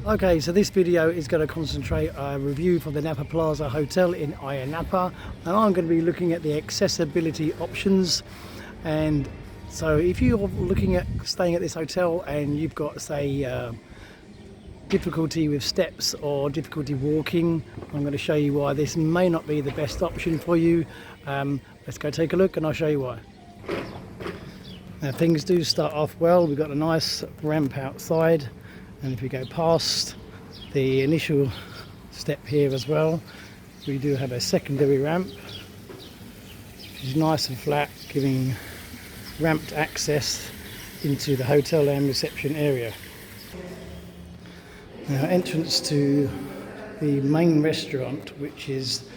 Okay, so this video is going to concentrate a review for the Napa Plaza Hotel in Aiya Napa, and I'm going to be looking at the accessibility options. And so if you're looking at staying at this hotel and you've got, say, difficulty with steps or difficulty walking, I'm going to show you why this may not be the best option for you. Let's go take a look and I'll show you why. Now, things do start off well. We've got a nice ramp outside, and if you go past the initial step here as well, we do have a secondary ramp which is nice and flat, giving ramped access into the hotel and reception area. Now, entrance to the main restaurant, which is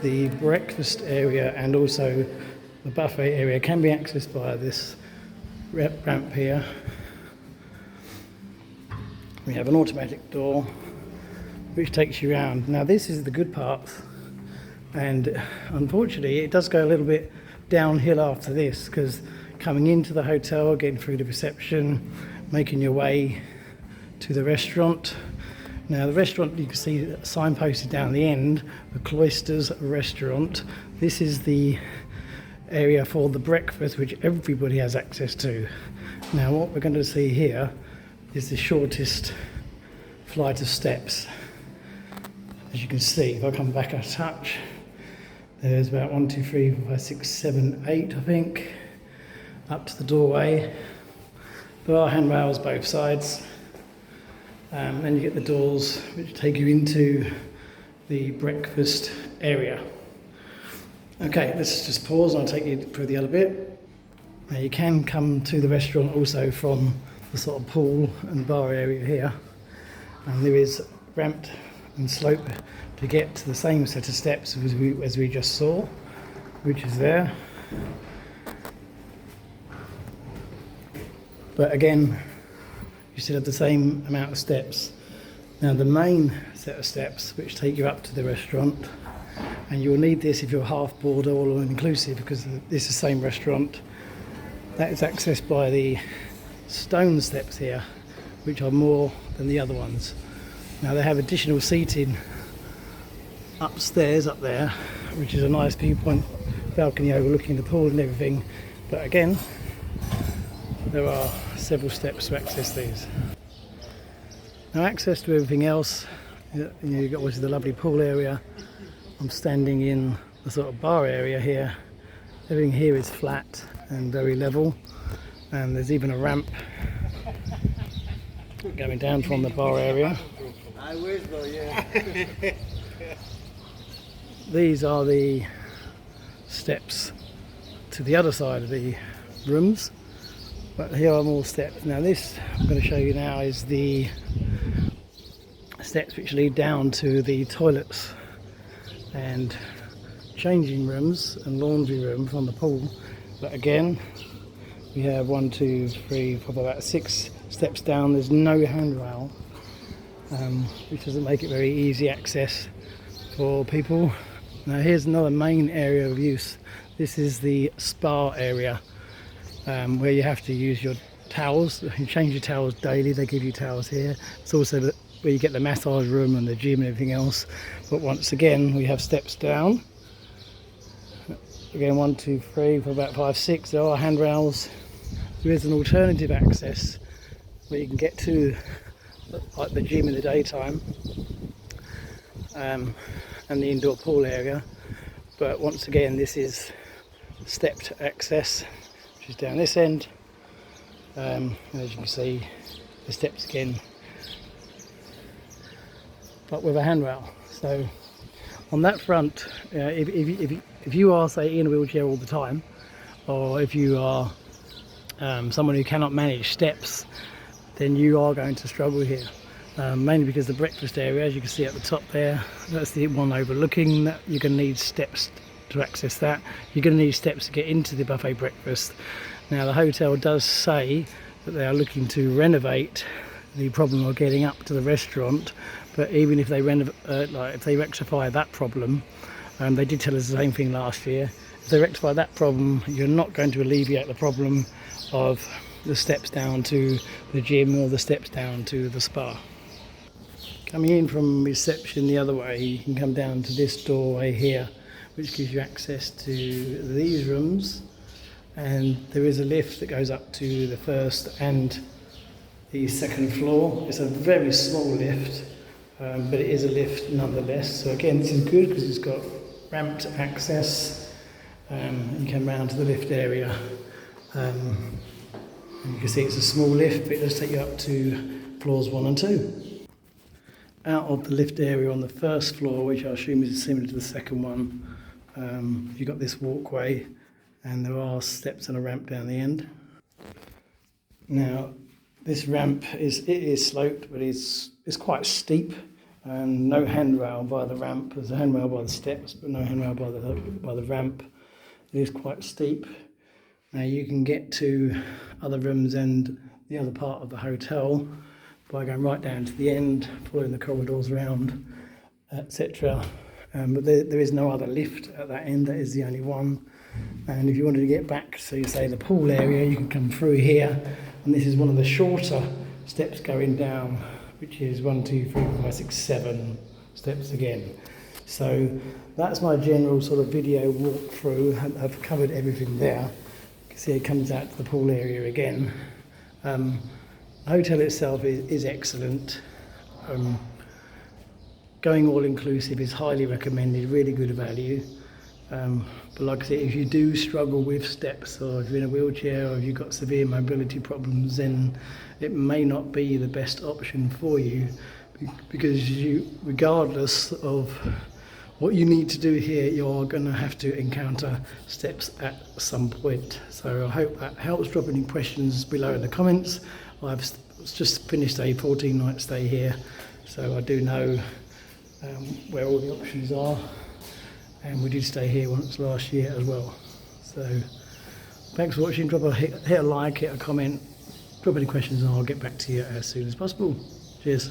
the breakfast area and also the buffet area, can be accessed via this ramp here. We have an automatic door which takes you around. Now, this is the good part, and unfortunately it does go a little bit downhill after this, because coming into the hotel, getting through the reception, making your way to the restaurant. Now, the restaurant, you can see signposted down the end, the Cloisters Restaurant. This is the area for the breakfast, which everybody has access to. Now, what we're going to see here is the shortest flight of steps. As you can see, if I come back a touch, there's about 1, 2, 3, 4, 5, 6, 7, 8, I think, up to the doorway. There are handrails both sides. Then you get the doors which take you into the breakfast area. Okay, let's just pause and I'll take you through the other bit. Now, you can come to the restaurant also from the sort of pool and bar area here, and there is ramped and slope to get to the same set of steps as we just saw, which is there. But again, you still have the same amount of steps. Now, the main set of steps which take you up to the restaurant, and you'll need this if you're half board or all inclusive, because this is the same restaurant, that is accessed by the stone steps here, which are more than the other ones. Now, they have additional seating upstairs up there, which is a nice viewpoint balcony overlooking the pool and everything, but again, there are several steps to access these. Now, access to everything else, you've got obviously the lovely pool area. I'm standing in the sort of bar area here. Everything here is flat and very level, and there's even a ramp going down from the bar area. These are the steps to the other side of the rooms, but here are more steps. Now, this I'm going to show you now is the steps which lead down to the toilets and changing rooms and laundry room from the pool. But again, we have 1, 2, 3, 4, about 6 steps down. There's no handrail, which doesn't make it very easy access for people. Now, here's another main area of use. This is the spa area, where you have to use your towels. You change your towels daily. They give you towels here. It's also where you get the massage room and the gym and everything else. But once again, we have steps down. Again, 1, 2, 3, for about 5, 6. There are handrails. There is an alternative access where you can get to, like, the gym in the daytime, and the indoor pool area. But once again, this is stepped access, which is down this end. And as you can see, the steps again, but with a handrail. So on that front, if you are, say, in a wheelchair all the time, or if you are someone who cannot manage steps, then you are going to struggle here, mainly because the breakfast area, as you can see at the top there, that's the one overlooking that. You're going to need steps to access that. You're going to need steps to get into the buffet breakfast. Now, the hotel does say that they are looking to renovate the problem of getting up to the restaurant, but even if they if they rectify that problem, they did tell us the same thing last year, if they rectify that problem, you're not going to alleviate the problem of the steps down to the gym or the steps down to the spa. Coming in from reception the other way, you can come down to this doorway here, which gives you access to these rooms, and there is a lift that goes up to the first and the second floor. It's a very small lift, but it is a lift nonetheless. So again, this is good because it's got ramped access. You come round to the lift area, and you can see it's a small lift, but it does take you up to floors 1 and 2. Out of the lift area on the first floor, which I assume is similar to the second one, you've got this walkway, and there are steps and a ramp down the end. Now, this ramp is sloped, but it's quite steep, and no handrail by the ramp. There's a handrail by the steps, but no handrail by the ramp. It is quite steep. Now you can get to other rooms and the other part of the hotel by going right down to the end, following the corridors around, etc. But there is no other lift at that end. That is the only one. And if you wanted to get back to, say, the pool area, you can come through here. And this is one of the shorter steps going down, which is 1, 2, 3, 4, 5, 6, 7 steps again. So that's my general sort of video walkthrough. I've covered everything there. You can see it comes out to the pool area again. The hotel itself is excellent. Going all-inclusive is highly recommended, really good value. But like I said, if you do struggle with steps, or if you're in a wheelchair, or if you've got severe mobility problems, then it may not be the best option for you, because regardless of what you need to do here, you're going to have to encounter steps at some point. So I hope that helps. Drop any questions below in the comments. I've just finished a 14-night stay here, so I do know where all the options are, and we did stay here once last year as well. So thanks for watching. Hit a like, hit a comment, drop any questions, and I'll get back to you as soon as possible. Cheers.